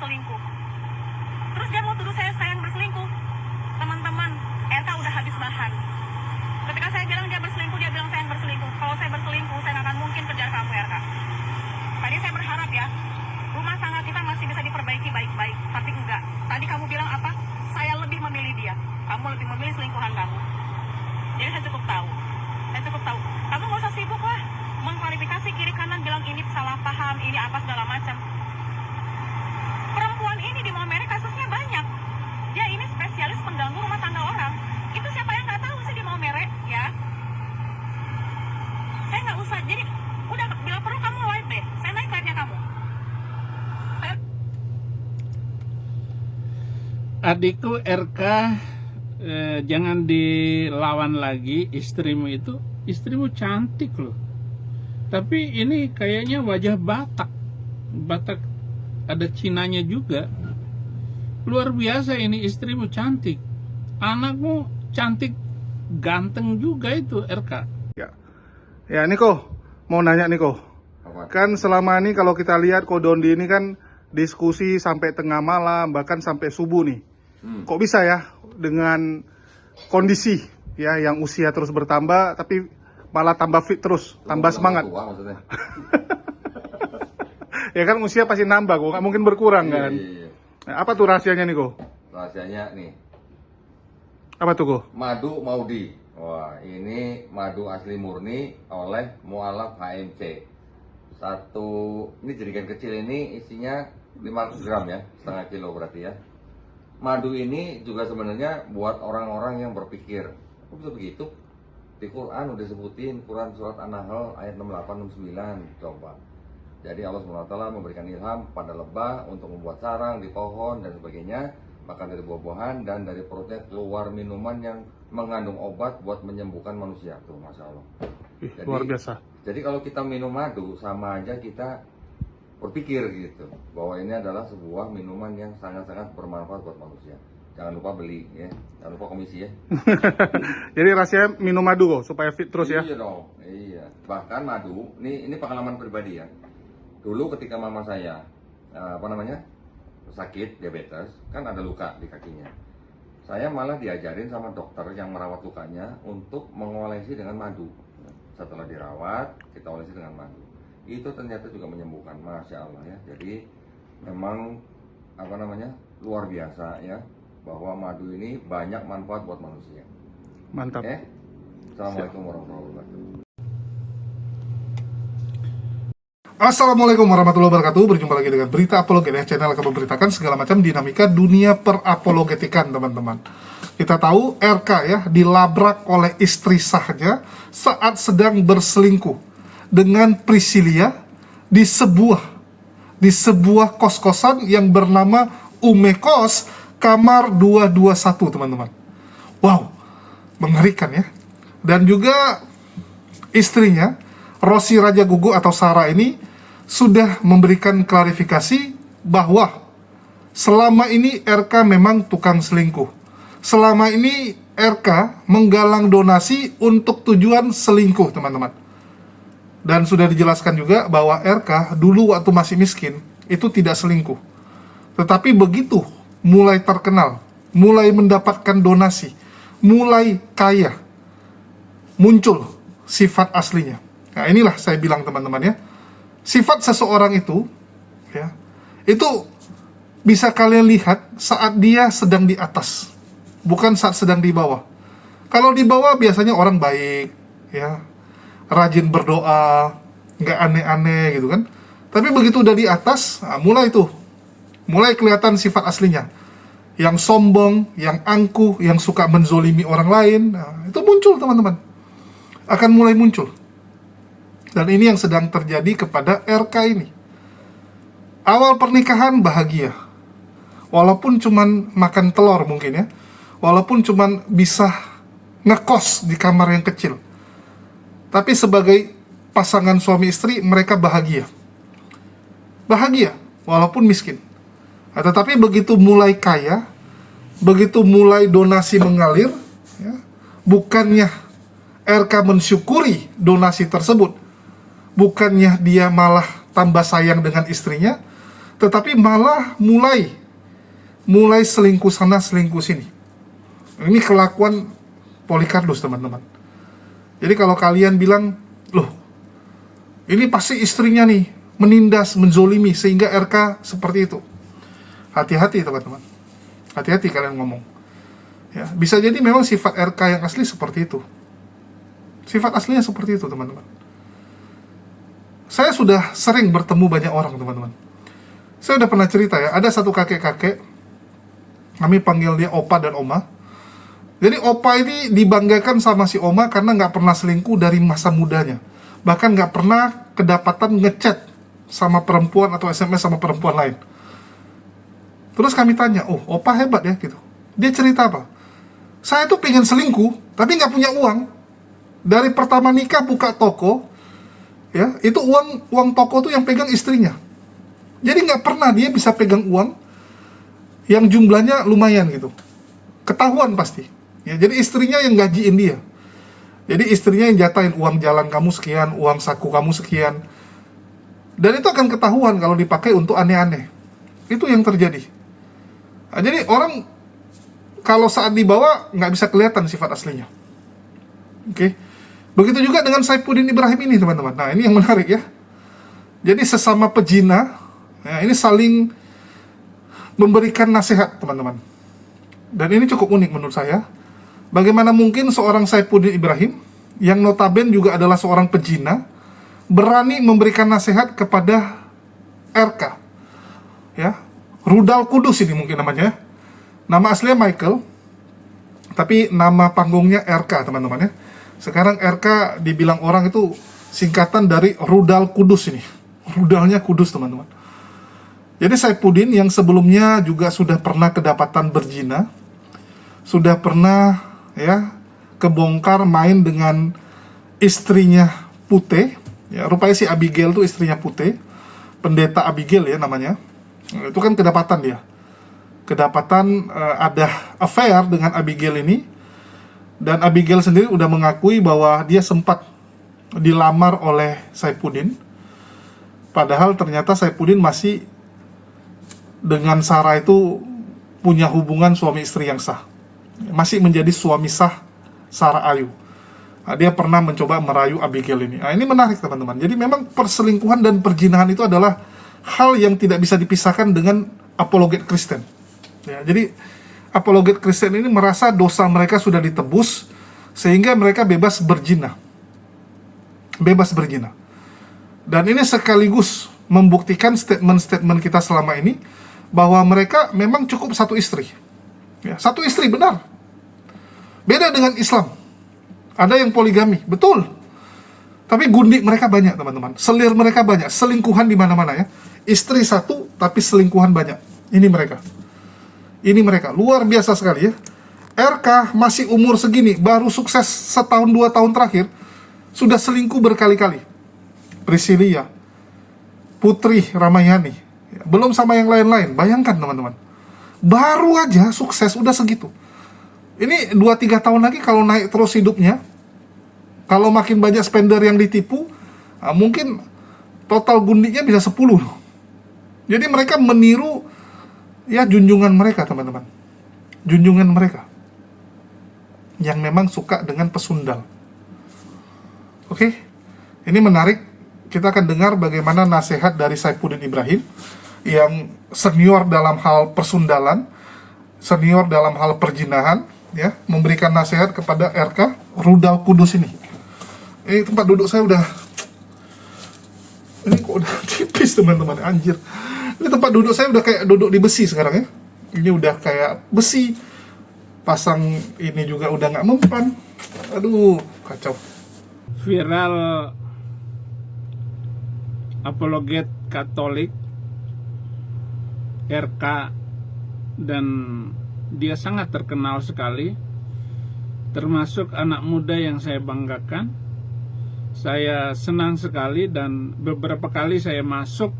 berselingkuh. Terus dia mau tuduh saya yang berselingkuh. Teman-teman, RK udah habis bahan. Ketika saya bilang dia berselingkuh, dia bilang saya yang berselingkuh. Kalau saya berselingkuh, saya nggak akan mungkin kejar kamu, RK. Tadi saya berharap ya, rumah tangga kita masih bisa diperbaiki baik-baik. Tapi enggak. Tadi kamu bilang apa? Saya lebih memilih dia. Kamu lebih memilih selingkuhan kamu. Jadi saya cukup tahu. Kamu nggak usah sibuk lah mengklarifikasi kiri kanan, bilang ini salah paham, ini apa segala macam. Perempuan ini di Maumere kasusnya banyak. Dia ini spesialis pengganggu rumah tangga orang. Itu siapa yang nggak tahu sih di Maumere, ya? Saya nggak usah. Jadi udah, bila perlu kamu live deh. Saya naik live-nya kamu. Adikku RK, jangan dilawan lagi istrimu itu. Istrimu cantik loh. Tapi ini kayaknya wajah Batak. Batak ada Cinanya juga. Luar biasa ini, istrimu cantik. Anakmu cantik, ganteng juga itu RK. Ya Niko, mau nanya Niko. Kan selama ini kalau kita lihat Kodondi ini kan diskusi sampai tengah malam, bahkan sampai subuh nih. Kok bisa ya dengan kondisi ya yang usia terus bertambah tapi malah tambah fit terus, tambah semangat. Tua, maksudnya. Ya kan usia pasti nambah kok, nggak mungkin berkurang kan. Iya. Nah, apa tuh rahasianya nih kok? Rahasianya nih, Apa tuh kok? madu Maudi. Wah, ini madu asli murni oleh mualaf HMC. Ini jerigen kecil ini isinya 500 gram ya, setengah kilo berarti ya. Madu ini juga sebenarnya buat orang-orang yang berpikir, kok bisa begitu? Di Quran udah sebutin, Quran surat An-Nahl ayat 68-69, coba. Jadi Allah SWT memberikan ilham pada lebah untuk membuat sarang di pohon dan sebagainya, makan dari buah-buahan, dan dari perutnya keluar minuman yang mengandung obat buat menyembuhkan manusia. Tuh, Masya Allah. Jadi, Luar biasa. Jadi kalau kita minum madu, sama aja kita berpikir gitu, bahwa ini adalah sebuah minuman yang sangat-sangat bermanfaat buat manusia. Jangan lupa beli ya, jangan lupa komisi ya. Jadi rasanya minum madu kok supaya fit terus ya. Iya dong, iya. Bahkan madu, ini pengalaman pribadi ya. Dulu ketika mama saya sakit diabetes, kan ada luka di kakinya. Saya malah diajarin sama dokter yang merawat lukanya untuk mengolesi dengan madu. Setelah dirawat, kita olesi dengan madu. Itu ternyata juga menyembuhkan, Masya Allah ya. Jadi memang luar biasa ya, bahwa madu ini banyak manfaat buat manusia. Mantap. Assalamualaikum warahmatullahi wabarakatuh. Assalamualaikum warahmatullahi wabarakatuh. Berjumpa lagi dengan Berita Apologetik, channel akan memberitakan segala macam dinamika dunia perapologetikan, teman-teman. Kita tahu RK ya dilabrak oleh istri sahnya saat sedang berselingkuh dengan Priscilia di sebuah kos-kosan yang bernama Umekos kamar 221, teman-teman. Wow, mengerikan ya. Dan juga istrinya Rosi Raja Gugu atau Sarah ini sudah memberikan klarifikasi bahwa selama ini RK memang tukang selingkuh. Selama ini RK menggalang donasi untuk tujuan selingkuh, teman-teman. Dan sudah dijelaskan juga bahwa RK dulu waktu masih miskin itu tidak selingkuh. Tetapi begitu mulai terkenal, mulai mendapatkan donasi, mulai kaya, muncul sifat aslinya. Nah, inilah saya bilang, teman-teman ya. Sifat seseorang itu ya, itu bisa kalian lihat saat dia sedang di atas, bukan saat sedang di bawah. Kalau di bawah biasanya orang baik ya, rajin berdoa, nggak aneh-aneh gitu kan. Tapi begitu udah di atas, nah, mulai kelihatan sifat aslinya. Yang sombong, yang angkuh, yang suka menzolimi orang lain, nah, itu muncul, teman-teman. Akan mulai muncul. Dan ini yang sedang terjadi kepada RK ini. Awal pernikahan bahagia. Walaupun cuman makan telur mungkin ya. Walaupun cuman bisa ngekos di kamar yang kecil. Tapi sebagai pasangan suami istri, mereka bahagia. Bahagia, walaupun miskin. Nah, tetapi begitu mulai kaya, begitu mulai donasi mengalir, ya, bukannya RK mensyukuri donasi tersebut, bukannya dia malah tambah sayang dengan istrinya, tetapi malah mulai selingkuh sana selingkuh sini. Ini kelakuan Polycarpus, teman-teman. Jadi kalau kalian bilang, loh, ini pasti istrinya nih menindas, menzolimi sehingga RK seperti itu. Hati-hati, teman-teman. Hati-hati kalian ngomong. Ya, bisa jadi memang sifat RK yang asli seperti itu. Sifat aslinya seperti itu, teman-teman. Saya sudah sering bertemu banyak orang, teman-teman. Saya udah pernah cerita ya, ada satu kakek-kakek, kami panggil dia Opa dan Oma. Jadi Opa ini dibanggakan sama si Oma karena nggak pernah selingkuh dari masa mudanya. Bahkan nggak pernah kedapatan ngechat sama perempuan atau SMS sama perempuan lain. Terus kami tanya, oh Opa hebat ya gitu. Dia cerita apa? Saya tuh pengen selingkuh, tapi nggak punya uang. Dari pertama nikah buka toko, ya itu uang toko tuh yang pegang istrinya. Jadi nggak pernah dia bisa pegang uang yang jumlahnya lumayan gitu. Ketahuan pasti. Ya, jadi istrinya yang gajiin dia. Jadi istrinya yang jatahin uang jalan kamu sekian, uang saku kamu sekian. Dan itu akan ketahuan kalau dipakai untuk aneh-aneh. Itu yang terjadi. Nah, jadi orang kalau saat dibawa nggak bisa kelihatan sifat aslinya. Oke. Begitu juga dengan Saifuddin Ibrahim ini, teman-teman. Nah, ini yang menarik ya. Jadi sesama pezina, ya, ini saling memberikan nasihat, teman-teman. Dan ini cukup unik menurut saya. Bagaimana mungkin seorang Saifuddin Ibrahim yang notabene juga adalah seorang pezina berani memberikan nasihat kepada RK, ya, Rudal Kudus ini mungkin namanya. Nama aslinya Michael, tapi nama panggungnya RK, teman-teman ya. Sekarang RK dibilang orang itu singkatan dari Rudal Kudus ini. Rudalnya kudus, teman-teman. Jadi Saifuddin yang sebelumnya juga sudah pernah kedapatan berzina, sudah pernah ya kebongkar main dengan istrinya Putih. Ya, rupanya si Abigail itu istrinya Putih, pendeta Abigail ya namanya. Itu kan kedapatan dia. Kedapatan ada affair dengan Abigail ini, dan Abigail sendiri udah mengakui bahwa dia sempat dilamar oleh Saifuddin, padahal ternyata Saifuddin masih dengan Sarah itu punya hubungan suami istri yang sah, masih menjadi suami sah Sarah Ayu. Nah, dia pernah mencoba merayu Abigail ini. Nah, ini menarik, teman-teman. Jadi memang perselingkuhan dan perzinahan itu adalah hal yang tidak bisa dipisahkan dengan apologet Kristen. Ya, jadi apologet Kristen ini merasa dosa mereka sudah ditebus sehingga mereka bebas berzina. Bebas berzina. Dan ini sekaligus membuktikan statement-statement kita selama ini bahwa mereka memang cukup satu istri. Ya, satu istri benar. Beda dengan Islam. Ada yang poligami, betul. Tapi gundik mereka banyak, teman-teman. Selir mereka banyak, selingkuhan di mana-mana ya. Istri satu tapi selingkuhan banyak. Ini mereka. Ini mereka, luar biasa sekali ya. RK masih umur segini, baru sukses setahun 2 tahun terakhir, sudah selingkuh berkali-kali. Priscilia, Putri Ramayani, belum sama yang lain-lain. Bayangkan, teman-teman. Baru aja sukses, udah segitu. Ini 2-3 tahun lagi kalau naik terus hidupnya, kalau makin banyak spender yang ditipu, mungkin total gundiknya bisa 10. Jadi mereka meniru ya junjungan mereka, teman-teman. Junjungan mereka yang memang suka dengan pesundal. Oke, ini menarik. Kita akan dengar bagaimana nasihat dari Saifuddin Ibrahim yang senior dalam hal persundalan, senior dalam hal perzinahan, ya, memberikan nasihat kepada RK Rudal Kudus ini. Ini tempat duduk saya udah, ini kok udah tipis, teman-teman, anjir. Ini tempat duduk saya udah kayak duduk di besi sekarang ya. Ini udah kayak besi. Pasang ini juga udah nggak mempan. Aduh, kacau. Viral apologet Katolik RK, dan dia sangat terkenal sekali, termasuk anak muda yang saya banggakan. Saya senang sekali, dan beberapa kali saya masuk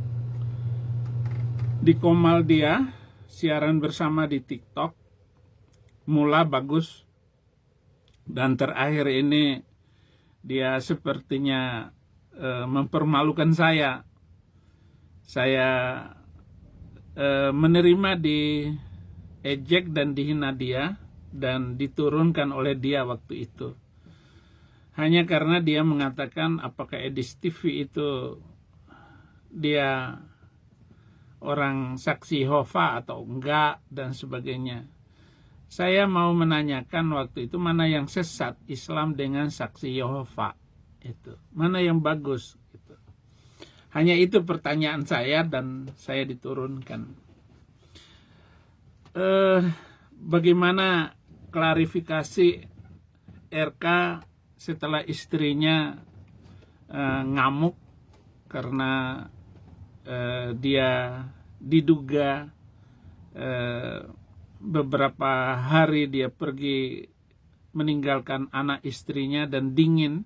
di komal dia, siaran bersama di TikTok. Mula bagus, dan terakhir ini dia sepertinya mempermalukan saya. Saya menerima diejek dan dihina dia dan diturunkan oleh dia waktu itu. Hanya karena dia mengatakan apakah Edis TV itu dia orang saksi Yehova atau enggak dan sebagainya. Saya mau menanyakan waktu itu mana yang sesat, Islam dengan saksi Yehova itu. Mana yang bagus gitu. Hanya itu pertanyaan saya dan saya diturunkan. Bagaimana klarifikasi RK setelah istrinya ngamuk karena dia diduga beberapa hari dia pergi meninggalkan anak istrinya dan dingin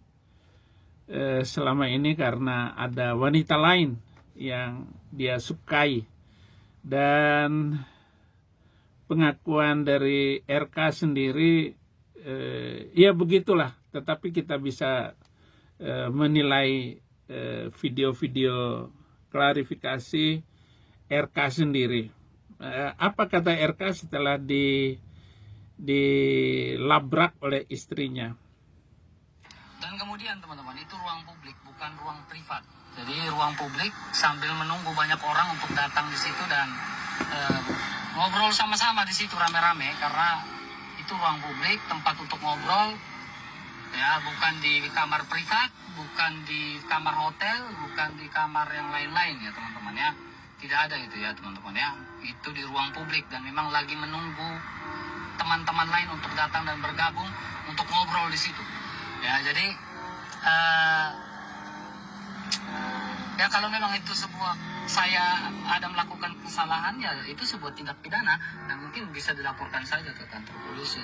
selama ini karena ada wanita lain yang dia sukai. Dan pengakuan dari RK sendiri ya begitulah, tetapi kita bisa menilai video-video klarifikasi RK sendiri. Apa kata RK setelah dilabrak oleh istrinya? Dan kemudian teman-teman, itu ruang publik, bukan ruang privat. Jadi ruang publik sambil menunggu banyak orang untuk datang di situ dan ngobrol sama-sama di situ rame-rame, karena itu ruang publik, tempat untuk ngobrol, ya, bukan di kamar privat, bukan di kamar hotel, bukan di kamar yang lain-lain ya teman-teman ya. Tidak ada itu ya teman-teman ya. Itu di ruang publik dan memang lagi menunggu teman-teman lain untuk datang dan bergabung untuk ngobrol di situ. Ya, jadi ya kalau memang itu sebuah, saya ada melakukan kesalahan, ya itu sebuah tindak pidana dan mungkin bisa dilaporkan saja ke kantor polisi.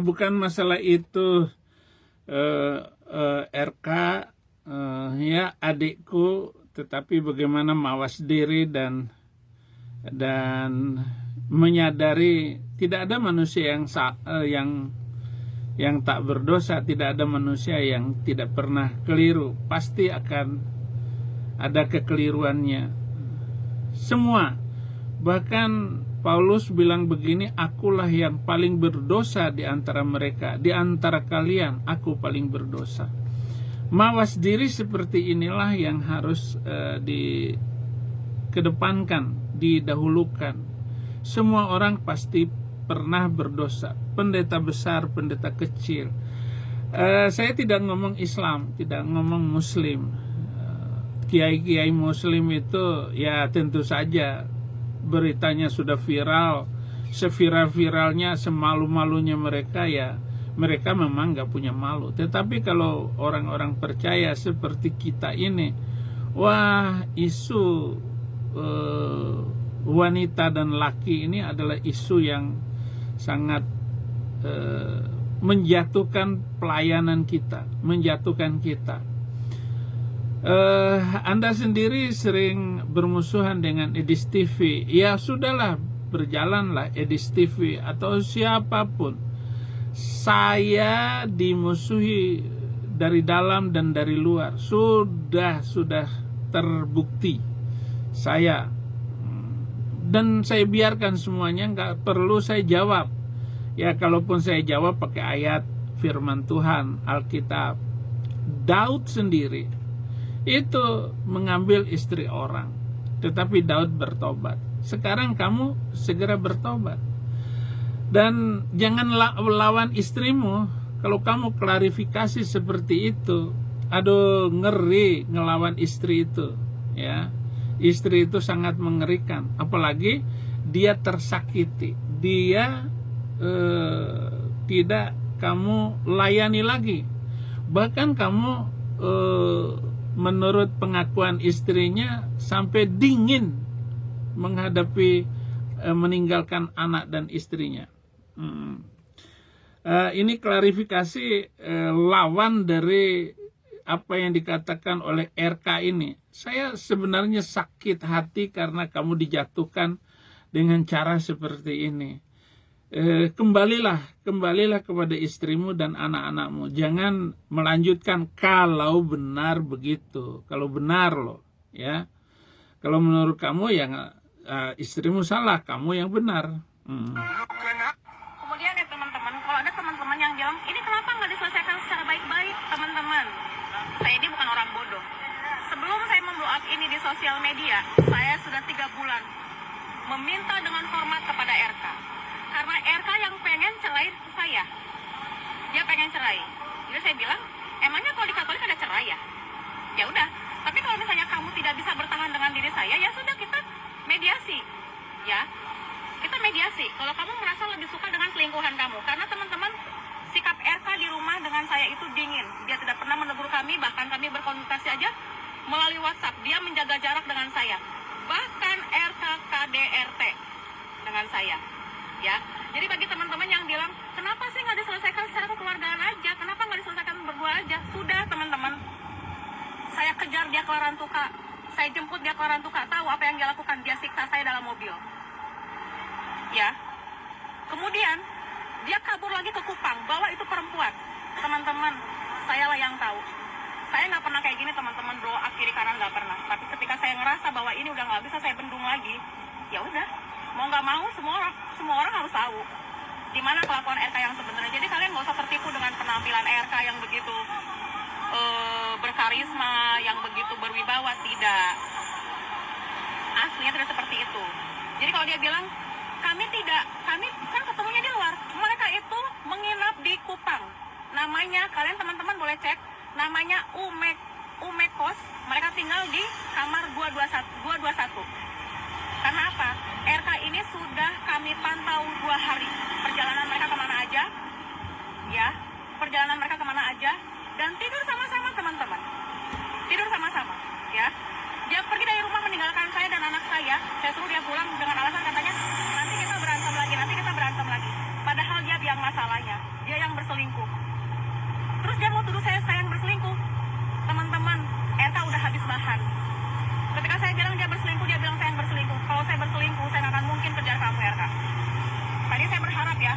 Bukan masalah itu, RK ya adikku, tetapi bagaimana mawas diri dan menyadari tidak ada manusia yang tak berdosa, tidak ada manusia yang tidak pernah keliru, pasti akan ada kekeliruannya. Semua, bahkan Paulus bilang begini, akulah yang paling berdosa di antara mereka, di antara kalian aku paling berdosa. Mawas diri seperti inilah yang harus dikedepankan, didahulukan. Semua orang pasti pernah berdosa, pendeta besar, pendeta kecil. Saya tidak ngomong Islam, tidak ngomong Muslim. Kiai-kiai Muslim itu ya tentu saja beritanya sudah viral, seviral-viralnya, semalu-malunya mereka, ya mereka memang nggak punya malu. Tetapi kalau orang-orang percaya seperti kita ini, wah, isu wanita dan laki ini adalah isu yang sangat menjatuhkan pelayanan kita, menjatuhkan kita. Anda sendiri sering bermusuhan dengan Edis TV. Ya sudahlah, berjalanlah Edis TV atau siapapun. Saya dimusuhi dari dalam dan dari luar. Sudah terbukti. Dan saya biarkan semuanya, nggak perlu saya jawab. Ya kalaupun saya jawab pakai ayat firman Tuhan, Alkitab. Daud sendiri itu mengambil istri orang, tetapi Daud bertobat. Sekarang kamu segera bertobat. Dan jangan lawan istrimu. Kalau kamu klarifikasi seperti itu, aduh, ngeri ngelawan istri itu, ya. Istri itu sangat mengerikan, apalagi dia tersakiti, dia tidak kamu layani lagi. Bahkan kamu menurut pengakuan istrinya sampai dingin menghadapi meninggalkan anak dan istrinya. Ini klarifikasi lawan dari apa yang dikatakan oleh RK ini. Saya sebenarnya sakit hati karena kamu dijatuhkan dengan cara seperti ini. Kembalilah kepada istrimu dan anak-anakmu. Jangan melanjutkan kalau benar begitu. Kalau benar loh, ya. Kalau menurut kamu ya istrimu salah, kamu yang benar. Kemudian ya teman-teman, kalau ada teman-teman yang bilang, ini kenapa nggak diselesaikan secara baik-baik, teman-teman? Saya ini bukan orang bodoh. Sebelum saya memblow up ini di sosial media, saya sudah 3 bulan meminta dengan hormat kepada RK. Karena RK yang pengen cerai saya. Dia pengen cerai. Jadi saya bilang, emangnya kalau di Katolik ada cerai ya? Ya udah. Tapi kalau misalnya kamu tidak bisa bertahan dengan diri saya, ya sudah kita mediasi. Ya. Kita mediasi. Kalau kamu merasa lebih suka dengan selingkuhan kamu. Karena teman-teman, sikap RK di rumah dengan saya itu dingin. Dia tidak pernah menegur kami, bahkan kami berkomunikasi aja melalui WhatsApp. Dia menjaga jarak dengan saya. Bahkan RK KDRT dengan saya. Ya. Jadi bagi teman-teman yang bilang, kenapa sih nggak diselesaikan secara kekeluargaan aja? Kenapa nggak diselesaikan berdua aja? Sudah teman-teman. Saya kejar dia ke Larantuka. Saya jemput dia ke Larantuka. Tahu apa yang dia lakukan? Dia siksa saya dalam mobil. Ya. Kemudian dia kabur lagi ke Kupang, bawa itu perempuan. Teman-teman, saya lah yang tahu. Saya nggak pernah kayak gini teman-teman, blow up kiri kanan nggak pernah. Tapi ketika saya ngerasa bahwa ini udah nggak bisa saya bendung lagi, ya udah, mau nggak mau semua orang harus tahu di mana kelakuan RK yang sebenarnya. Jadi kalian nggak usah tertipu dengan penampilan RK yang begitu berkarisma, yang begitu berwibawa. Tidak, aslinya tidak seperti itu. Jadi kalau dia bilang kami kan ketemunya di luar. Mereka itu menginap di Kupang. Namanya, kalian teman-teman boleh cek, namanya Umekos. Mereka tinggal di kamar 221. Karena apa? RK ini sudah kami pantau 2 hari. Perjalanan mereka kemana aja. Ya, perjalanan mereka kemana aja. Dan tidur sama-sama teman-teman. Tidur sama-sama. Ya. Dia pergi dari rumah meninggalkan saya dan anak saya. Saya suruh dia pulang dengan alasan katanya, nanti kita berantem lagi. Padahal dia yang masalahnya. Dia yang berselingkuh. Terus dia mau tuduh saya yang berselingkuh. Teman-teman, RK udah habis bahan. Ketika saya bilang dia berselingkuh, dia bilang saya yang berselingkuh. Kalau saya berselingkuh, saya nggak akan mungkin kejar kamu, RK. Tadi saya berharap ya,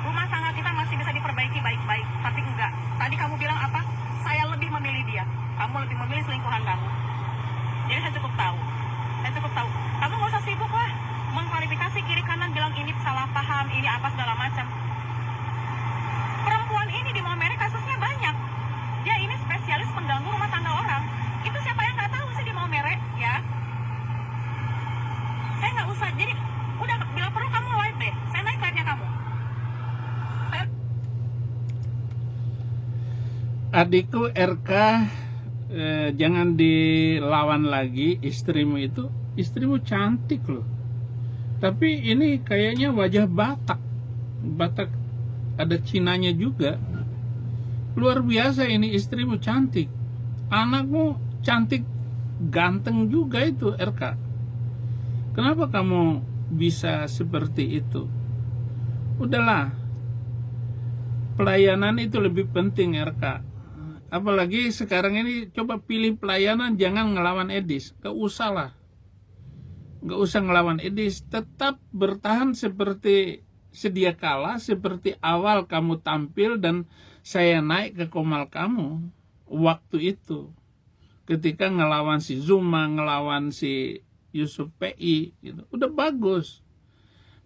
rumah tangga kita masih bisa diperbaiki baik-baik. Tapi enggak. Tadi kamu bilang apa? Saya lebih memilih dia. Kamu lebih memilih selingkuhan kamu. Jadi saya cukup tahu. Kamu nggak usah sibuk lah mengklarifikasi kiri kanan, bilang ini salah paham, ini apa segala macam. Perempuan ini di Maumere kasusnya banyak. Dia ini spesialis pengganggu rumah tangga orang. Itu siapa yang nggak tahu sih di Maumere, ya? Saya nggak usah. Jadi udah, bila perlu kamu live deh. Saya naik live-nya kamu. Adikku RK, jangan dilawan lagi istrimu itu. Istrimu cantik loh. Tapi ini kayaknya wajah Batak ada Cinanya juga. Luar biasa ini, istrimu cantik. Anakmu cantik, ganteng juga itu RK. Kenapa kamu bisa seperti itu? Udahlah. Pelayanan itu lebih penting RK. Apalagi sekarang ini coba pilih pelayanan, jangan ngelawan Edis. Gak usah lah. Gak usah ngelawan Edis. Tetap bertahan seperti sedia kala, seperti awal kamu tampil dan saya naik ke komal kamu waktu itu. Ketika ngelawan si Zuma, ngelawan si Yusuf PI, gitu. Udah bagus.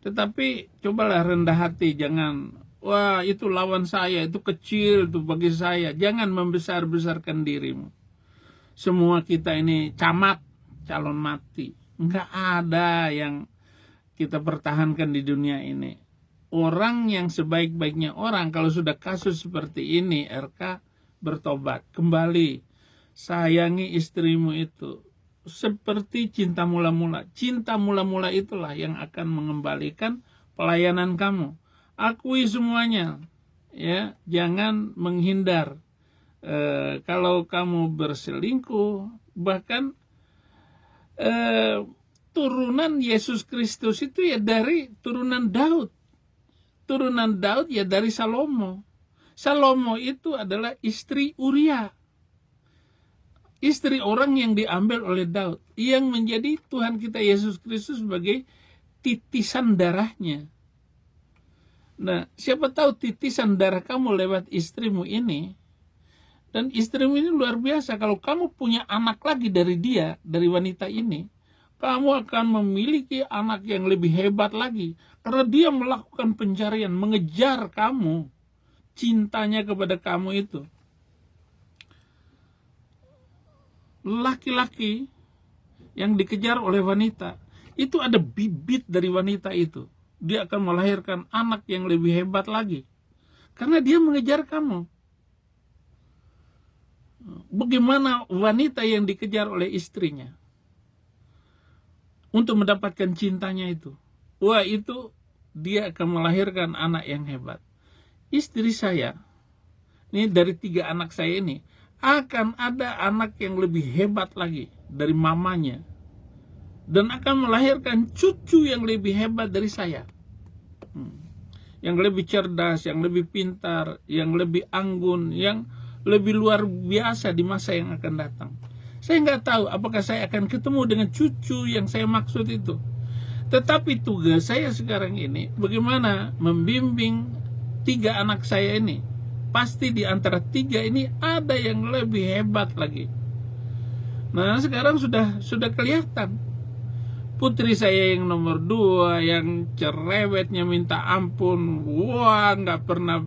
Tetapi cobalah rendah hati, jangan, wah itu lawan saya, itu kecil tuh bagi saya. Jangan membesar-besarkan dirimu. Semua kita ini camat, calon mati. Enggak ada yang kita pertahankan di dunia ini. Orang yang sebaik-baiknya orang, kalau sudah kasus seperti ini, RK bertobat kembali. Sayangi istrimu itu seperti cinta mula-mula. Cinta mula-mula itulah yang akan mengembalikan pelayanan kamu. Akui semuanya, ya, jangan menghindar. Kalau kamu berselingkuh, bahkan turunan Yesus Kristus itu ya dari turunan Daud. Turunan Daud ya dari Salomo. Salomo itu adalah istri Uria. Istri orang yang diambil oleh Daud. Yang menjadi Tuhan kita Yesus Kristus sebagai titisan darahnya. Nah, siapa tahu titisan darah kamu lewat istrimu ini. Dan istrimu ini luar biasa. Kalau kamu punya anak lagi dari dia, dari wanita ini, kamu akan memiliki anak yang lebih hebat lagi. Karena dia melakukan pencarian, mengejar kamu, cintanya kepada kamu itu. Laki-laki yang dikejar oleh wanita, itu ada bibit dari wanita itu. Dia akan melahirkan anak yang lebih hebat lagi. Karena dia mengejar kamu. Bagaimana wanita yang dikejar oleh istrinya untuk mendapatkan cintanya itu? Wah, itu dia akan melahirkan anak yang hebat. Istri saya, ini dari 3 anak saya ini, akan ada anak yang lebih hebat lagi dari mamanya. Dan akan melahirkan cucu yang lebih hebat dari saya. Yang lebih cerdas, yang lebih pintar, yang lebih anggun, yang lebih luar biasa di masa yang akan datang. Saya nggak tahu apakah saya akan ketemu dengan cucu yang saya maksud itu. Tetapi tugas saya sekarang ini, bagaimana membimbing 3 anak saya ini. Pasti di antara 3 ini ada yang lebih hebat lagi. Nah, sekarang sudah kelihatan. Putri saya yang nomor 2, yang cerewetnya minta ampun. Wah, nggak pernah.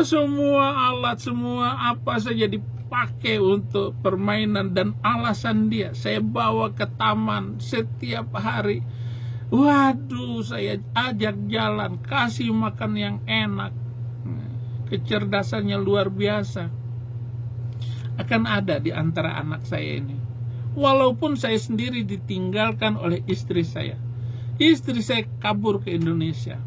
Semua alat, semua apa saja dipakai untuk permainan. Dan alasan dia, saya bawa ke taman setiap hari. Waduh, saya ajak jalan, kasih makan yang enak. Kecerdasannya luar biasa. Akan ada di antara anak saya ini. Walaupun saya sendiri ditinggalkan oleh istri saya. Istri saya kabur ke Indonesia.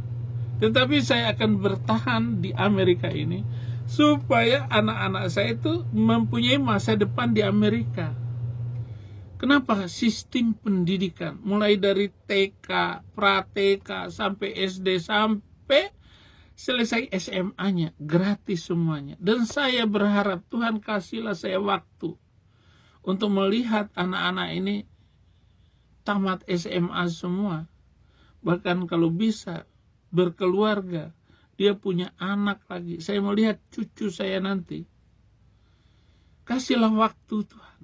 Tetapi saya akan bertahan di Amerika ini supaya anak-anak saya itu mempunyai masa depan di Amerika. Kenapa? Sistem pendidikan mulai dari TK, pra-TK sampai SD sampai selesai SMA-nya gratis semuanya. Dan saya berharap Tuhan kasihlah saya waktu untuk melihat anak-anak ini tamat SMA semua. Bahkan kalau bisa berkeluarga, dia punya anak lagi. Saya melihat cucu saya nanti. Kasihlah waktu Tuhan.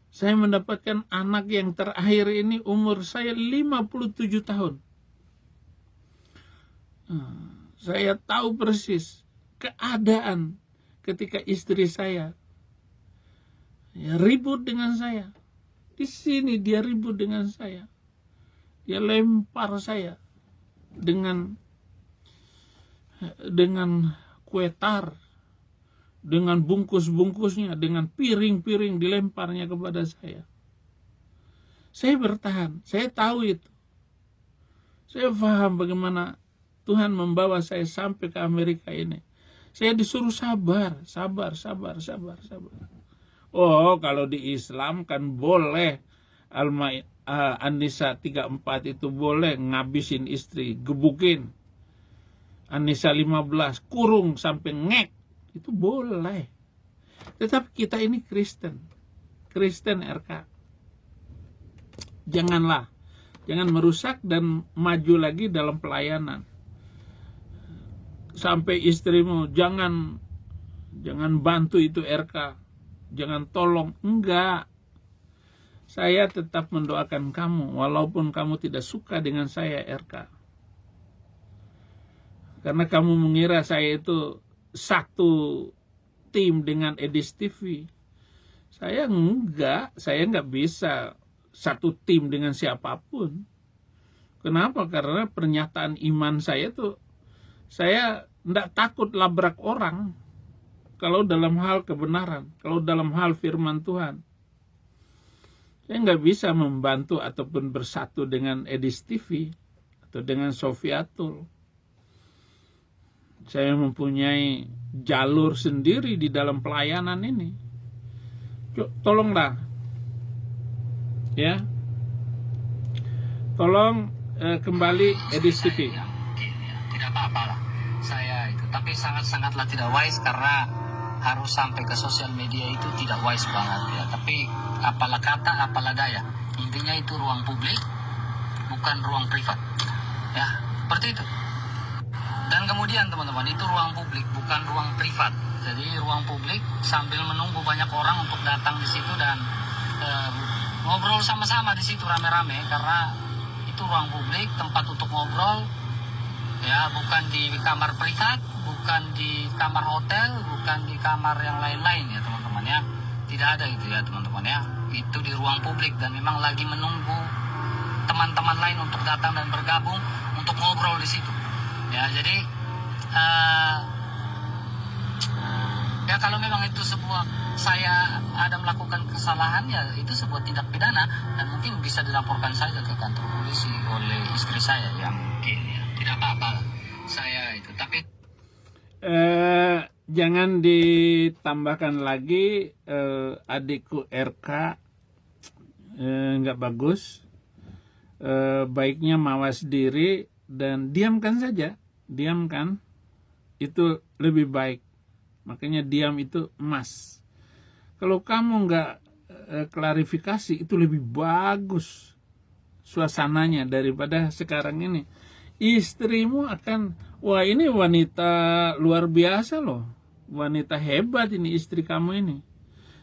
Saya mendapatkan anak yang terakhir ini umur saya 57 tahun. Saya tahu persis keadaan ketika istri saya ribut dengan saya. Di sini dia ribut dengan saya. Dia lempar saya dengan kue tar, dengan bungkus-bungkusnya, dengan piring-piring dilemparnya kepada saya. Saya bertahan. Saya tahu itu. Saya paham bagaimana Tuhan membawa saya sampai ke Amerika ini. Saya disuruh sabar. Oh, kalau di Islam kan boleh. An-Nisa 34 itu boleh ngabisin istri, gebukin. An-Nisa 15, kurung sampai ngek. Itu boleh. Tetapi kita ini Kristen RK. Jangan merusak dan maju lagi dalam pelayanan. Sampai istrimu jangan bantu itu RK. Jangan tolong, enggak. Saya tetap mendoakan kamu walaupun kamu tidak suka dengan saya RK. Karena kamu mengira saya itu satu tim dengan Edis TV. Saya enggak bisa satu tim dengan siapapun. Kenapa? Karena pernyataan iman saya tuh, saya enggak takut labrak orang. Kalau dalam hal kebenaran, kalau dalam hal firman Tuhan. Saya nggak bisa membantu ataupun bersatu dengan Edis TV atau dengan Sofiatul. Saya mempunyai jalur sendiri di dalam pelayanan ini. Tolonglah. Ya. Tolong kembali Edis TV. Tidak apa-apa lah. Saya itu. Tapi sangat-sangatlah tidak wise karena harus sampai ke sosial media itu tidak wise banget ya. Tapi apalah kata, apalah daya. Intinya itu ruang publik, bukan ruang privat. Ya, seperti itu. Dan kemudian teman-teman, itu ruang publik, bukan ruang privat. Jadi ruang publik sambil menunggu banyak orang untuk datang di situ dan ngobrol sama-sama di situ rame-rame, karena itu ruang publik, tempat untuk ngobrol, ya, bukan di kamar privat, bukan di kamar hotel, bukan di kamar yang lain-lain ya teman-teman ya. Tidak ada itu ya teman-teman ya. Itu di ruang publik dan memang lagi menunggu teman-teman lain untuk datang dan bergabung untuk ngobrol di situ. Ya, jadi ya kalau memang itu sebuah, saya ada melakukan kesalahan, ya itu sebuah tindak pidana dan mungkin bisa dilaporkan saja ke kantor polisi oleh istri saya yang mungkin ya. Tidak apa-apa saya itu, tapi jangan ditambahkan lagi adikku RK nggak bagus. Baiknya mawas diri dan diamkan saja. Diamkan itu lebih baik. Makanya diam itu emas. Kalau kamu nggak klarifikasi, itu lebih bagus suasananya daripada sekarang ini. Istrimu akan, wah ini wanita luar biasa loh. Wanita hebat ini istri kamu ini.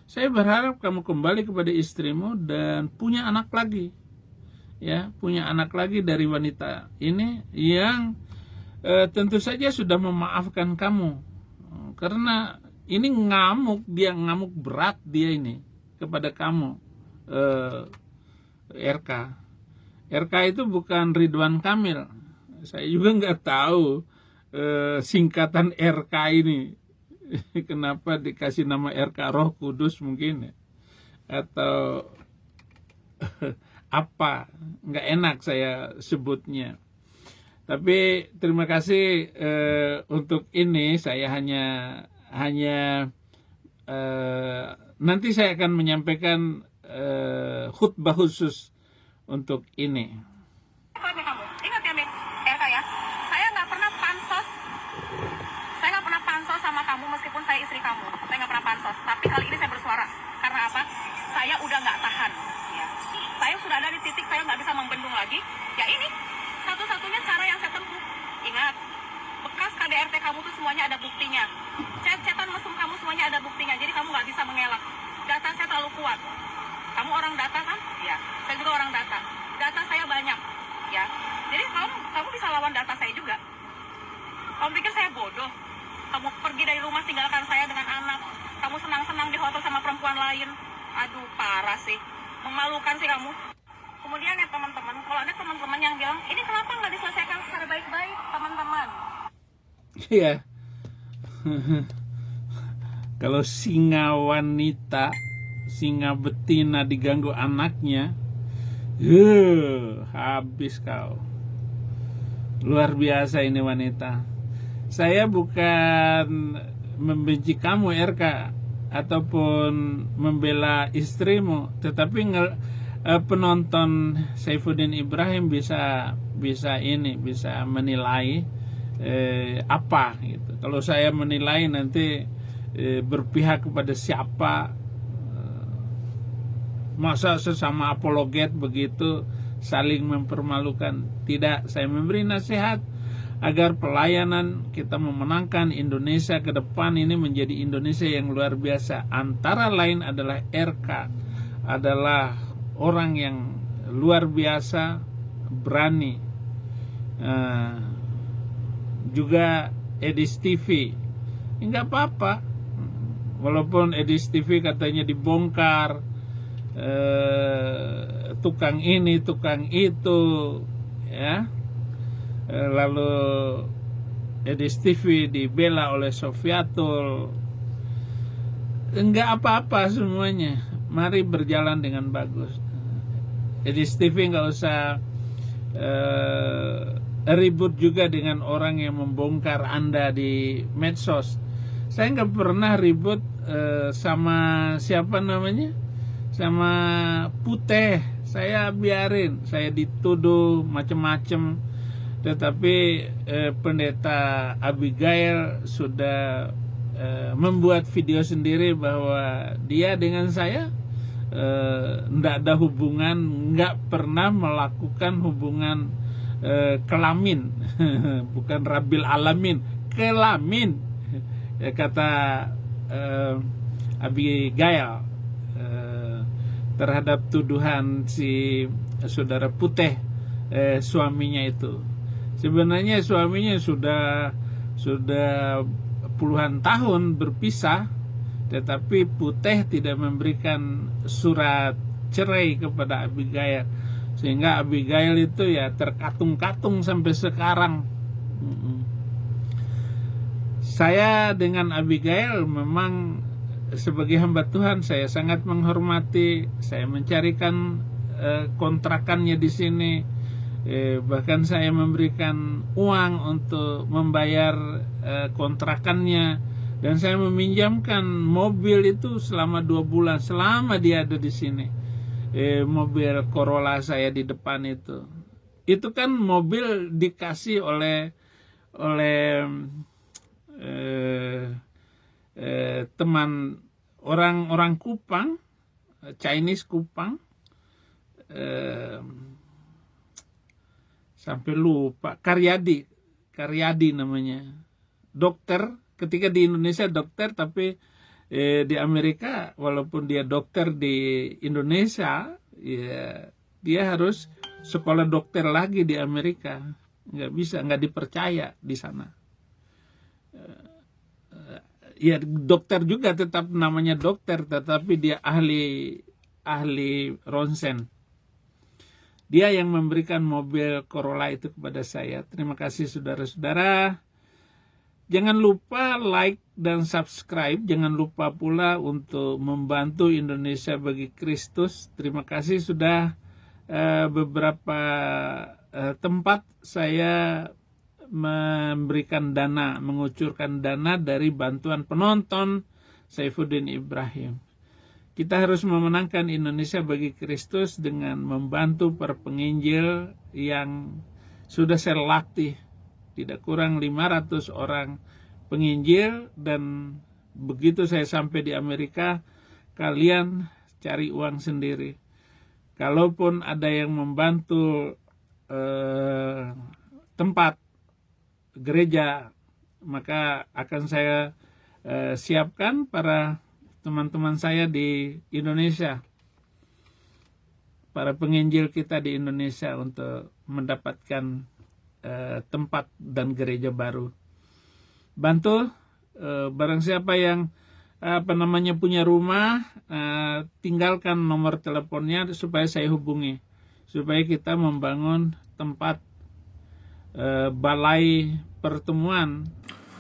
Saya berharap kamu kembali kepada istrimu dan punya anak lagi. Ya, punya anak lagi dari wanita ini yang tentu saja sudah memaafkan kamu. Karena ini dia ngamuk berat dia ini kepada kamu, RK. RK itu bukan Ridwan Kamil. Saya juga nggak tahu singkatan RK ini. Kenapa dikasih nama RK, Roh Kudus mungkin ya? Atau apa, nggak enak saya sebutnya. Tapi terima kasih untuk ini. Saya hanya nanti saya akan menyampaikan khutbah khusus untuk ini. Ingat ya kamu, ingat ya Mek, ya, saya nggak pernah pansos. Saya nggak pernah pansos sama kamu meskipun saya istri kamu. Saya nggak pernah pansos. Tapi kali ini saya bersuara. Karena apa? Saya udah nggak tahan. Ya. Saya sudah ada di titik saya nggak bisa membendung lagi. Ya ini satu-satunya cara yang saya tempuh. Ingat, bekas KDRT kamu tuh semuanya ada buktinya. Chat-chatan mesum kamu semuanya ada buktinya. Jadi kamu nggak bisa mengelak. Data saya terlalu kuat. Kamu orang data kan? Ya. Saya juga orang data. Data saya banyak. Ya. Jadi kamu bisa lawan data saya juga. Kamu pikir saya bodoh? Kamu pergi dari rumah tinggalkan saya dengan anak. Kamu senang-senang di hotel sama perempuan lain. Aduh, parah sih. Memalukan sih kamu. Kemudian ya teman-teman, kalau ada teman-teman yang bilang, ini kenapa nggak diselesaikan secara baik-baik, teman-teman? Iya. Kalau singa wanita, singa betina diganggu anaknya, habis kau. Luar biasa ini wanita. Saya bukan membenci kamu RK ataupun membela istrimu, tetapi penonton Saifuddin Ibrahim bisa menilai apa gitu. Kalau saya menilai nanti berpihak kepada siapa, masa sesama apologet begitu saling mempermalukan. Tidak, saya memberi nasihat agar pelayanan kita memenangkan Indonesia ke depan ini menjadi Indonesia yang luar biasa. Antara lain adalah RK adalah orang yang luar biasa, berani. Juga Edis TV, nggak apa-apa, walaupun Edis TV katanya dibongkar, tukang ini, tukang itu, ya. Lalu Edis TV dibela oleh Sofiatul, nggak apa-apa semuanya. Mari berjalan dengan bagus. Edis TV nggak usah ribut juga dengan orang yang membongkar Anda di medsos. Saya nggak pernah ribut sama siapa namanya, sama Putih. Saya biarin, saya dituduh macem-macem. Tetapi pendeta Abigail sudah membuat video sendiri bahwa dia dengan saya nggak ada hubungan, nggak pernah melakukan hubungan kelamin, bukan rabil alamin, kelamin, kata Abigail. terhadap tuduhan si saudara Putih, suaminya itu. Sebenarnya suaminya sudah puluhan tahun berpisah, tetapi Putih tidak memberikan surat cerai kepada Abigail, sehingga Abigail itu ya terkatung-katung sampai sekarang. Saya dengan Abigail memang sebagai hamba Tuhan saya sangat menghormati. Saya mencarikan kontrakannya di sini, bahkan saya memberikan uang untuk membayar kontrakannya, dan saya meminjamkan mobil itu selama 2 bulan selama dia ada di sini. Mobil Corolla saya di depan itu kan mobil dikasih oleh teman orang Kupang, Chinese Kupang, sampai lupa, Karyadi namanya, dokter. Ketika di Indonesia dokter, tapi di Amerika walaupun dia dokter di Indonesia, ya dia harus sekolah dokter lagi di Amerika, nggak dipercaya di sana. Ya dokter juga tetap namanya dokter, tetapi dia ahli ronsen. Dia yang memberikan mobil Corolla itu kepada saya. Terima kasih saudara-saudara. Jangan lupa like dan subscribe. Jangan lupa pula untuk membantu Indonesia bagi Kristus. Terima kasih sudah beberapa tempat saya memberikan dana, mengucurkan dana dari bantuan penonton Saifuddin Ibrahim. Kita harus memenangkan Indonesia bagi Kristus dengan membantu para penginjil yang sudah saya latih, tidak kurang 500 orang penginjil, dan begitu saya sampai di Amerika, kalian cari uang sendiri. Kalaupun ada yang membantu tempat gereja, maka akan saya siapkan para teman-teman saya di Indonesia, para penginjil kita di Indonesia, untuk mendapatkan tempat dan gereja baru. Bantu barang siapa yang punya rumah, tinggalkan nomor teleponnya supaya saya hubungi, supaya kita membangun tempat balai pertemuan.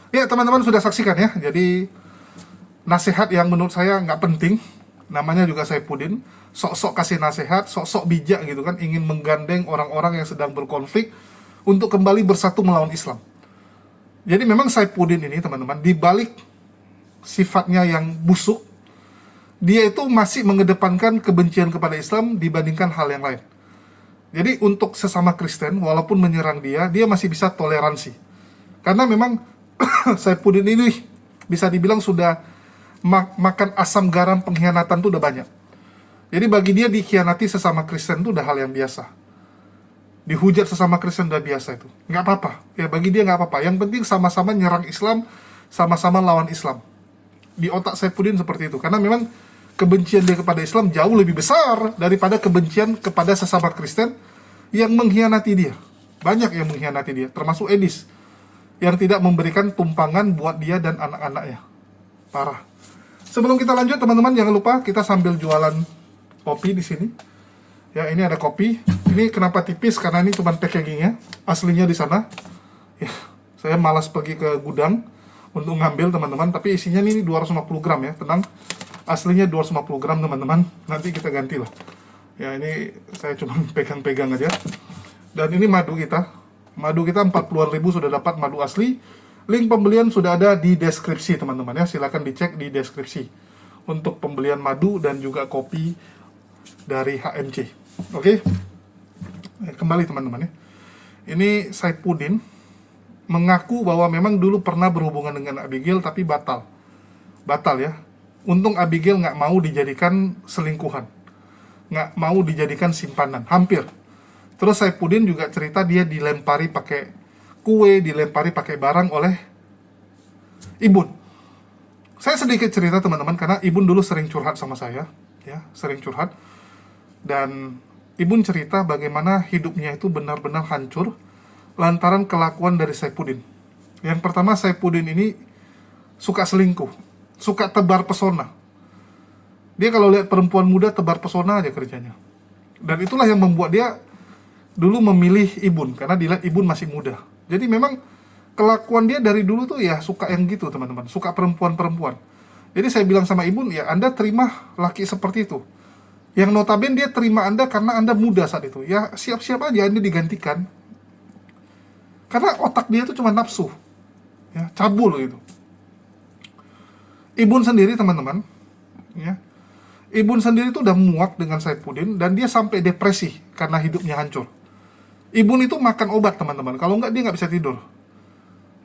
Ya teman-teman sudah saksikan ya, jadi nasihat yang menurut saya nggak penting, namanya juga Saifuddin, sok-sok kasih nasihat, sok-sok bijak gitu kan, ingin menggandeng orang-orang yang sedang berkonflik untuk kembali bersatu melawan Islam. Jadi memang Saifuddin ini teman-teman, dibalik sifatnya yang busuk, dia itu masih mengedepankan kebencian kepada Islam dibandingkan hal yang lain. Jadi untuk sesama Kristen, walaupun menyerang dia masih bisa toleransi. Karena memang Saifuddin ini bisa dibilang sudah makan asam garam pengkhianatan itu udah banyak. Jadi bagi dia dikhianati sesama Kristen itu udah hal yang biasa. Dihujat sesama Kristen udah biasa itu. Nggak apa-apa. Ya bagi dia nggak apa-apa. Yang penting sama-sama nyerang Islam, sama-sama lawan Islam. Di otak Saifuddin seperti itu. Karena memang kebencian dia kepada Islam jauh lebih besar daripada kebencian kepada sesama Kristen yang mengkhianati dia. Banyak yang mengkhianati dia, termasuk Edis, yang tidak memberikan tumpangan buat dia dan anak-anaknya. Parah. Sebelum kita lanjut teman-teman, jangan lupa kita sambil jualan kopi di sini. Ya, ini ada kopi. Ini kenapa tipis? Karena ini cuma packagingnya, aslinya di sana. Ya, saya malas pergi ke gudang untuk ngambil teman-teman, tapi isinya ini 250 gram ya, tenang. Aslinya 250 gram teman-teman, nanti kita ganti lah. Ya ini saya cuma pegang-pegang aja. Dan ini madu kita 40-an ribu sudah dapat madu asli. Link pembelian sudah ada di deskripsi teman-teman ya, silakan dicek di deskripsi untuk pembelian madu dan juga kopi dari HMC. Oke, kembali teman-teman ya. Ini Saifuddin mengaku bahwa memang dulu pernah berhubungan dengan Abigail tapi batal ya. Untung Abigail nggak mau dijadikan selingkuhan, nggak mau dijadikan simpanan, hampir. Terus Saifuddin juga cerita dia dilempari pakai kue, dilempari pakai barang oleh Ibun. Saya sedikit cerita teman-teman, karena Ibun dulu sering curhat sama saya, ya, sering curhat. Dan Ibun cerita bagaimana hidupnya itu benar-benar hancur lantaran kelakuan dari Saifuddin. Yang pertama, Saifuddin ini suka selingkuh, suka tebar pesona. Dia kalau lihat perempuan muda tebar pesona aja kerjanya. Dan itulah yang membuat dia dulu memilih Ibun, karena dilihat Ibun masih muda. Jadi memang kelakuan dia dari dulu tuh ya suka yang gitu teman-teman, suka perempuan-perempuan. Jadi saya bilang sama Ibun, ya Anda terima laki seperti itu. Yang notabene dia terima Anda karena Anda muda saat itu. Ya siap-siap aja Anda digantikan. Karena otak dia tuh cuma nafsu. Ya, cabul gitu. Ibun sendiri teman-teman, ya. Ibun sendiri tuh udah muak dengan Saifuddin dan dia sampai depresi karena hidupnya hancur. Ibun itu makan obat teman-teman, kalau nggak dia nggak bisa tidur.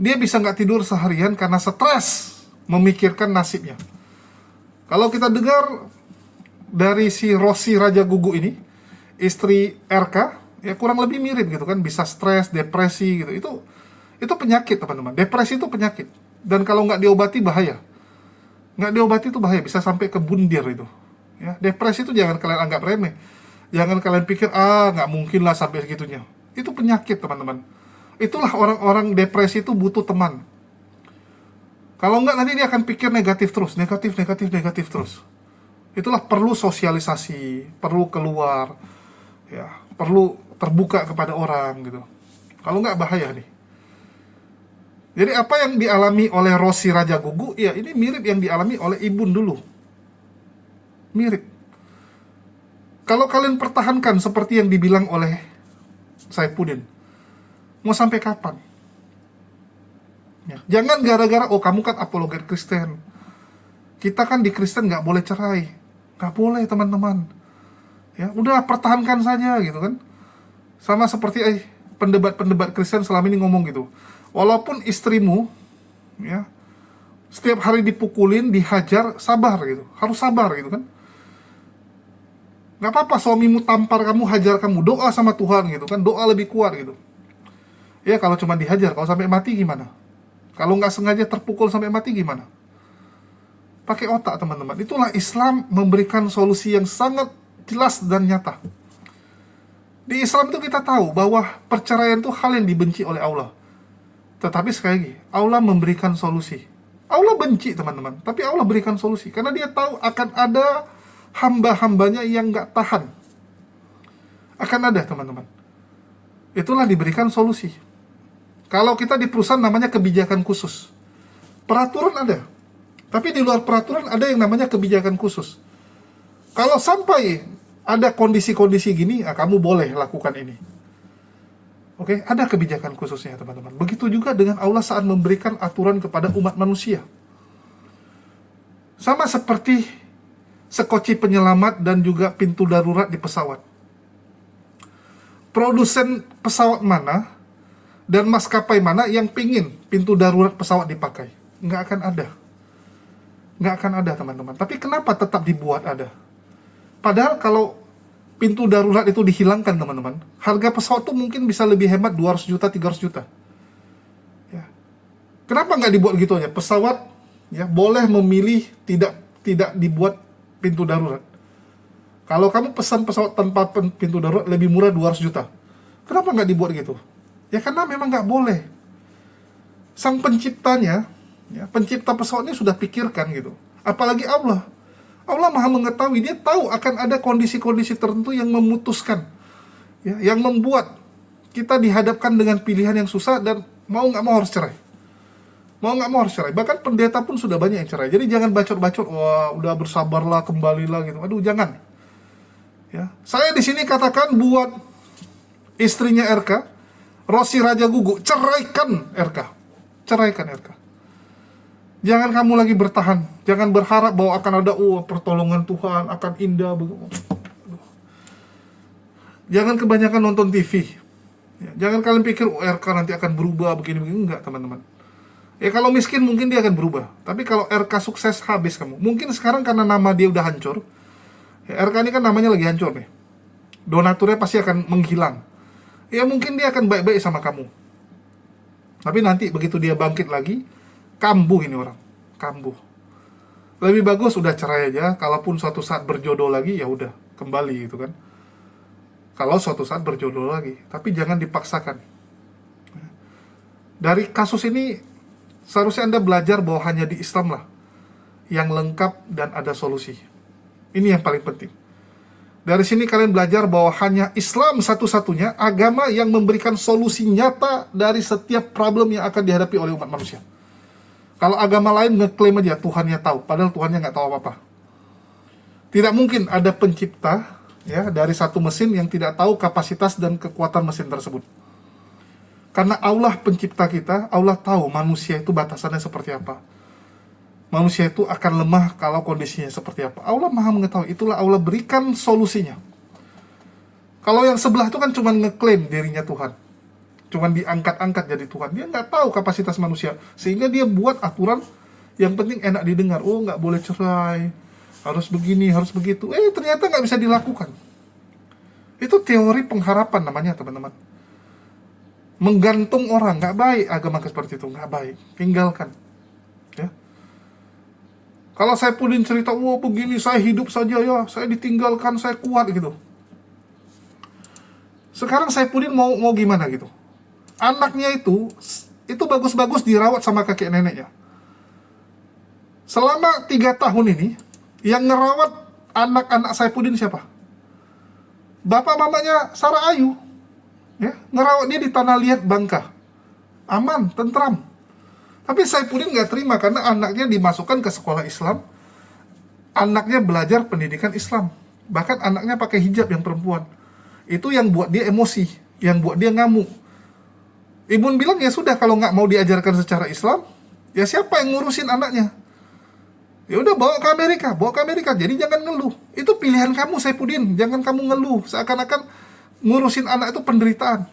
Dia bisa nggak tidur seharian karena stres memikirkan nasibnya. Kalau kita dengar dari si Rosi Raja Gugu ini, istri RK, ya kurang lebih mirip gitu kan, bisa stres, depresi gitu. Itu penyakit teman-teman, depresi itu penyakit. Dan kalau nggak diobati bahaya. Nggak diobati itu bahaya, bisa sampai ke bundir itu. Ya, depresi itu jangan kalian anggap remeh. Jangan kalian pikir, nggak mungkin lah sampai segitunya. Itu penyakit teman-teman. Itulah orang-orang depresi itu butuh teman. Kalau nggak nanti dia akan pikir negatif terus, negatif terus. Itulah perlu sosialisasi, perlu keluar, ya, perlu terbuka kepada orang gitu. Kalau nggak bahaya nih. Jadi apa yang dialami oleh Rosi Raja Gugu, ya ini mirip yang dialami oleh Ibun dulu. Mirip. Kalau kalian pertahankan seperti yang dibilang oleh Saifuddin, mau sampai kapan? Ya. Jangan gara-gara, kamu kan apologet Kristen. Kita kan di Kristen nggak boleh cerai. Nggak boleh teman-teman. Ya, udah pertahankan saja gitu kan. Sama seperti pendebat-pendebat Kristen selama ini ngomong gitu. Walaupun istrimu ya setiap hari dipukulin, dihajar, sabar gitu. Harus sabar gitu kan. Nggak apa-apa suamimu tampar kamu, hajar kamu, doa sama Tuhan gitu kan. Doa lebih kuat gitu. Ya kalau cuma dihajar, kalau sampai mati gimana? Kalau nggak sengaja terpukul sampai mati gimana? Pakai otak teman-teman. Itulah Islam memberikan solusi yang sangat jelas dan nyata. Di Islam itu kita tahu bahwa perceraian itu hal yang dibenci oleh Allah. Tetapi sekali lagi, Allah memberikan solusi. Allah benci teman-teman, tapi Allah berikan solusi. Karena dia tahu akan ada hamba-hambanya yang nggak tahan. Akan ada teman-teman. Itulah diberikan solusi. Kalau kita di perusahaan namanya kebijakan khusus. Peraturan ada. Tapi di luar peraturan ada yang namanya kebijakan khusus. Kalau sampai ada kondisi-kondisi gini, kamu boleh lakukan ini. Oke, ada kebijakan khususnya teman-teman. Begitu juga dengan Allah saat memberikan aturan kepada umat manusia. Sama seperti sekoci penyelamat dan juga pintu darurat di pesawat. Produsen pesawat mana dan maskapai mana yang pingin pintu darurat pesawat dipakai? Nggak akan ada. Nggak akan ada teman-teman. Tapi kenapa tetap dibuat ada? Padahal kalau pintu darurat itu dihilangkan teman-teman, harga pesawat tuh mungkin bisa lebih hemat 200 juta, 300 juta. Ya. Kenapa nggak dibuat gitu aja? Pesawat ya boleh memilih tidak dibuat pintu darurat. Kalau kamu pesan pesawat tanpa pintu darurat lebih murah 200 juta. Kenapa nggak dibuat gitu? Ya karena memang nggak boleh. Sang penciptanya, ya, pencipta pesawat ini sudah pikirkan gitu. Apalagi Allah. Allah maha mengetahui, dia tahu akan ada kondisi-kondisi tertentu yang memutuskan, ya, yang membuat kita dihadapkan dengan pilihan yang susah dan mau nggak mau harus cerai. Mau nggak mau harus cerai. Bahkan pendeta pun sudah banyak yang cerai. Jadi jangan bacot-bacot, wah udah bersabarlah, kembalilah gitu. Aduh jangan. Ya, saya di sini katakan buat istrinya RK, Rosi Raja Gugu, ceraikan RK. Ceraikan RK. Jangan kamu lagi bertahan. Jangan berharap bahwa akan ada pertolongan Tuhan, akan indah. Jangan kebanyakan nonton TV. Ya, jangan kalian pikir RK nanti akan berubah begini-begini. Enggak teman-teman. Ya kalau miskin mungkin dia akan berubah. Tapi kalau RK sukses habis kamu. Mungkin sekarang karena nama dia udah hancur. Ya, RK ini kan namanya lagi hancur nih. Donaturnya pasti akan menghilang. Ya mungkin dia akan baik-baik sama kamu. Tapi nanti begitu dia bangkit lagi, kambuh ini orang, kambuh. Lebih bagus udah cerai aja, kalaupun suatu saat berjodoh lagi ya udah kembali gitu kan. kalau suatu saat berjodoh lagi. Tapi jangan dipaksakan. Dari kasus ini seharusnya Anda belajar bahwa hanya di Islam lah yang lengkap dan ada solusi. Ini yang paling penting. Dari sini kalian belajar bahwa hanya Islam satu-satunya agama yang memberikan solusi nyata dari setiap problem yang akan dihadapi oleh umat manusia. Kalau agama lain ngeklaim aja Tuhannya tahu, padahal Tuhannya nggak tahu apa-apa. Tidak mungkin ada pencipta ya dari satu mesin yang tidak tahu kapasitas dan kekuatan mesin tersebut. Karena Allah pencipta kita, Allah tahu manusia itu batasannya seperti apa. Manusia itu akan lemah kalau kondisinya seperti apa. Allah maha mengetahui, itulah Allah berikan solusinya. Kalau yang sebelah itu kan cuma ngeklaim dirinya Tuhan, cuma diangkat-angkat jadi Tuhan. Dia nggak tahu kapasitas manusia, sehingga dia buat aturan yang penting enak didengar. Oh, nggak boleh cerai, harus begini, harus begitu. Ternyata nggak bisa dilakukan. Itu teori pengharapan namanya, teman-teman. Menggantung orang, nggak baik agama seperti itu, nggak baik. Tinggalkan. Ya. Kalau saya pudin cerita, wah begini, saya hidup saja ya, saya ditinggalkan, saya kuat gitu. Sekarang saya pudin mau gimana gitu. Anaknya itu bagus-bagus dirawat sama kakek neneknya. Selama 3 tahun ini, yang ngerawat anak-anak Saipudin siapa? Bapak mamanya Sarah Ayu. Ya, ngerawat dia di Tanah Liat Bangka. Aman, tentram. Tapi Saipudin nggak terima karena anaknya dimasukkan ke sekolah Islam. Anaknya belajar pendidikan Islam. Bahkan anaknya pakai hijab yang perempuan. Itu yang buat dia emosi, yang buat dia ngamuk. Ibun bilang ya sudah, kalau nggak mau diajarkan secara Islam, ya siapa yang ngurusin anaknya? Ya udah bawa ke Amerika. Jadi jangan ngeluh. Itu pilihan kamu, Saipudin. Jangan kamu ngeluh. Seakan-akan ngurusin anak itu penderitaan.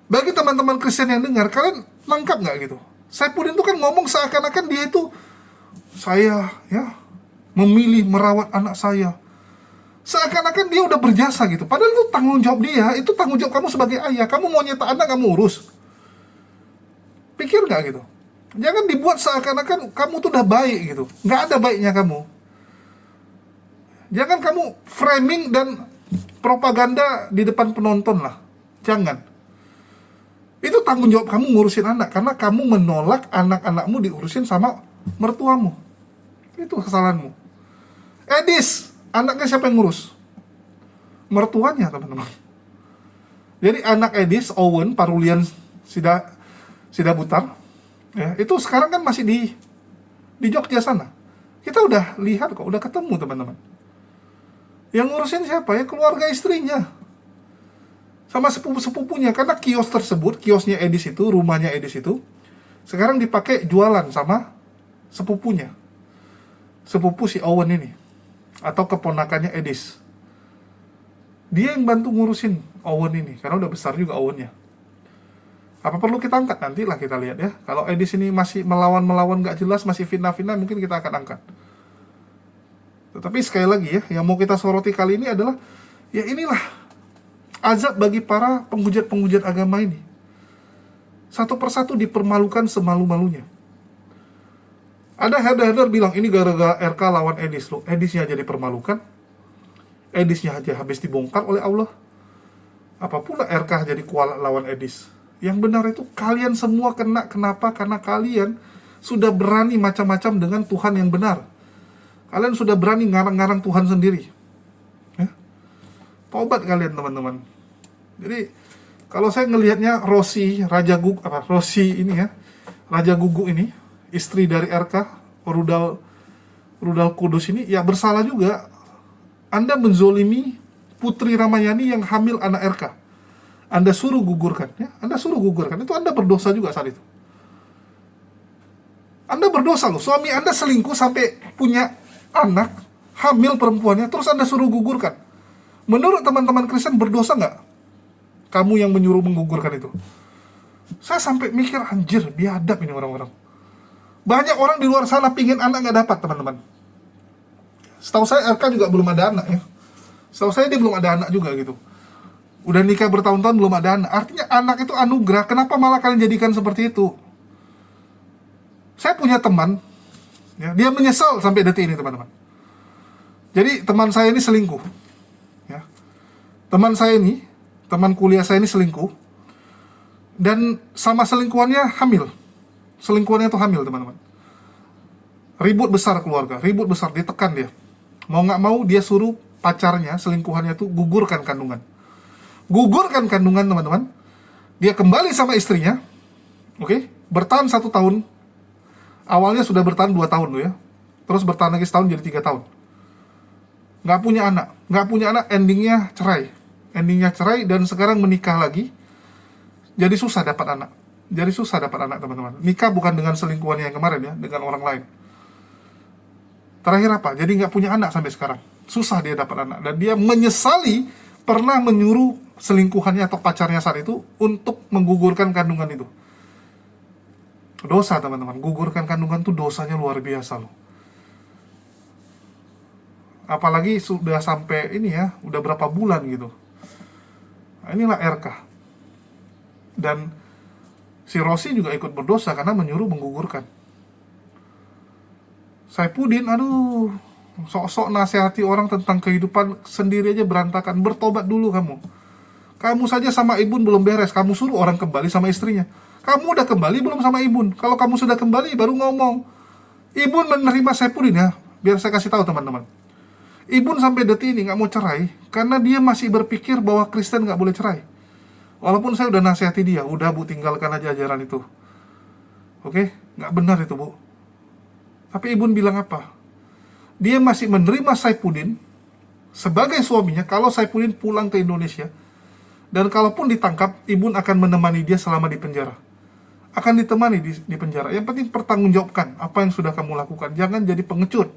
Bagi teman-teman Kristen yang dengar, kalian nangkap nggak gitu? Saipudin itu kan ngomong seakan-akan dia itu saya ya memilih merawat anak saya. Seakan-akan dia udah berjasa gitu. Padahal itu tanggung jawab dia. Itu tanggung jawab kamu sebagai ayah. Kamu mau nyetak anak, kamu urus. Pikir nggak gitu? Jangan dibuat seakan-akan kamu tuh udah baik gitu. Nggak ada baiknya kamu. Jangan kamu framing dan propaganda di depan penonton lah. Jangan. Itu tanggung jawab kamu ngurusin anak. Karena kamu menolak anak-anakmu diurusin sama mertuamu. Itu kesalahanmu. Edis, anaknya siapa yang ngurus? Mertuanya, teman-teman. Jadi anak Edis, Owen, Parulian Sidabutar, ya, itu sekarang kan masih di Jogja sana. Kita udah lihat kok, udah ketemu, teman-teman. Yang ngurusin siapa? Ya keluarga istrinya. Sama sepupu-sepupunya. Karena kios tersebut, kiosnya Edis itu, rumahnya Edis itu, sekarang dipakai jualan sama sepupunya. Sepupu si Owen ini. Atau keponakannya Edis. Dia yang bantu ngurusin Owen ini. Karena udah besar juga Owennya. Apa perlu kita angkat? Nantilah kita lihat ya. Kalau Edis ini masih melawan gak jelas, masih fitnah-fitnah, mungkin kita akan angkat. Tetapi sekali lagi ya, yang mau kita soroti kali ini adalah, ya inilah azab bagi para penghujat-penghujat agama ini. Satu persatu dipermalukan semalu-malunya. Ada header bilang, ini gara-gara RK lawan Edis loh. Edisnya aja dipermalukan. Edisnya aja habis dibongkar oleh Allah. Apa pula RK jadi kualat lawan Edis? Yang benar itu kalian semua kena. Kenapa? Karena kalian sudah berani macam-macam dengan Tuhan yang benar. Kalian sudah berani ngarang-ngarang Tuhan sendiri. Ya? Tobat kalian, teman-teman. Jadi kalau saya ngelihatnya Rosi ini ya, Raja Gugu ini, istri dari RK, Rudal Kudus ini, ya bersalah juga. Anda menzolimi Putri Ramayani yang hamil anak RK. Anda suruh gugurkan, ya? Anda suruh gugurkan. Itu Anda berdosa juga saat itu. Anda berdosa loh. Suami Anda selingkuh sampai punya anak, hamil perempuannya, terus Anda suruh gugurkan. Menurut teman-teman Kristen berdosa nggak? Kamu yang menyuruh menggugurkan itu. Saya sampai mikir, anjir, biadab ini orang-orang. Banyak orang di luar sana pingin anak nggak dapat, teman-teman. Setahu saya RK juga belum ada anak ya. Setahu saya dia belum ada anak juga gitu. Udah nikah bertahun-tahun belum ada anak. Artinya anak itu anugerah. Kenapa malah kalian jadikan seperti itu? Saya punya teman, ya, dia menyesal sampai detik ini, teman-teman. Jadi teman saya ini selingkuh, ya. teman saya ini, teman kuliah saya ini selingkuh, dan sama selingkuhannya hamil. Selingkuhannya itu hamil, teman-teman. Ribut besar keluarga, ribut besar, ditekan dia. Mau nggak mau dia suruh pacarnya, selingkuhannya itu gugurkan kandungan. Gugurkan kandungan, teman-teman. Dia kembali sama istrinya, oke, bertahan 1 tahun. Awalnya sudah bertahan 2 tahun loh ya. Terus bertahan lagi setahun jadi 3 tahun. Nggak punya anak, endingnya cerai. Endingnya cerai dan sekarang menikah lagi. Jadi susah dapat anak. Teman-teman. Nikah bukan dengan selingkuhannya yang kemarin ya, dengan orang lain. Terakhir apa? Jadi nggak punya anak sampai sekarang. Susah dia dapat anak. Dan dia menyesali pernah menyuruh selingkuhannya atau pacarnya saat itu untuk menggugurkan kandungan itu. Dosa, teman-teman. Gugurkan kandungan itu dosanya luar biasa loh. Apalagi sudah sampai ini ya, udah berapa bulan gitu. Nah, inilah RK. Dan si Rosi juga ikut berdosa karena menyuruh menggugurkan. Saipudin, aduh, sok-sok nasihati orang tentang kehidupan sendiri aja berantakan. Bertobat dulu kamu. Kamu saja sama Ibun belum beres, kamu suruh orang kembali sama istrinya. Kamu udah kembali belum sama Ibun? Kalau kamu sudah kembali baru ngomong. Ibun menerima Saipudin ya, biar saya kasih tahu teman-teman. Ibun sampai detik ini nggak mau cerai karena dia masih berpikir bahwa Kristen nggak boleh cerai. Walaupun saya udah nasihati dia, udah Bu, tinggalkan aja ajaran itu. Oke, nggak benar itu Bu. Tapi Ibun bilang apa? Dia masih menerima Saipudin sebagai suaminya kalau Saipudin pulang ke Indonesia. Dan kalaupun ditangkap, Ibun akan menemani dia selama di penjara. Akan ditemani di penjara. Yang penting pertanggungjawabkan apa yang sudah kamu lakukan. Jangan jadi pengecut.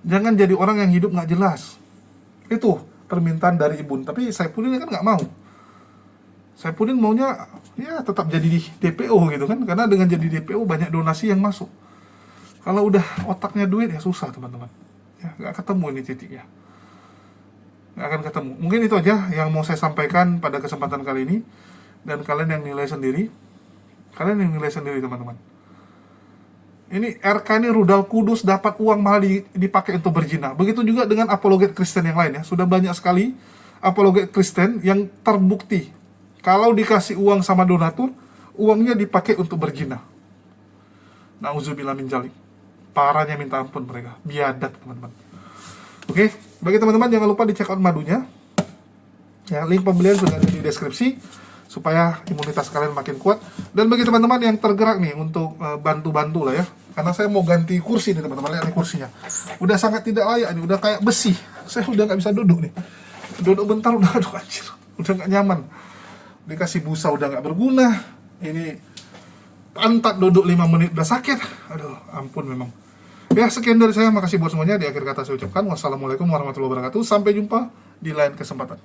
Jangan jadi orang yang hidup nggak jelas. Itu permintaan dari Ibun. Tapi Saipudin kan nggak mau. Saipudin maunya ya tetap jadi di DPO gitu kan. Karena dengan jadi DPO banyak donasi yang masuk. Kalau udah otaknya duit ya susah teman-teman. Ya nggak ketemu ini titiknya. Nggak akan ketemu. Mungkin itu aja yang mau saya sampaikan pada kesempatan kali ini. Dan kalian yang nilai sendiri. Teman-teman. Ini RK ini rudal kudus, dapat uang mahal dipakai untuk berzina. Begitu juga dengan apologet Kristen yang lain ya. Sudah banyak sekali apologet Kristen yang terbukti kalau dikasih uang sama donatur, uangnya dipakai untuk berzina. Nauzubillah min dzalik. Parahnya minta ampun mereka. Biadab, teman-teman. Oke, bagi teman-teman jangan lupa di check out madunya. Ya, link pembelian sudah ada di deskripsi supaya imunitas kalian makin kuat. Dan bagi teman-teman yang tergerak nih untuk bantu-bantu lah ya. Karena saya mau ganti kursi nih teman-teman, lihat nih kursinya. Udah sangat tidak layak nih, udah kayak besi. Saya udah nggak bisa duduk nih. Duduk bentar udah aduh anjir, udah nggak nyaman. Dikasih busa udah nggak berguna. Ini pantat duduk 5 menit udah sakit. Aduh, ampun memang. Ya, sekian dari saya. Makasih buat semuanya. Di akhir kata saya ucapkan wassalamualaikum warahmatullahi wabarakatuh. Sampai jumpa di lain kesempatan.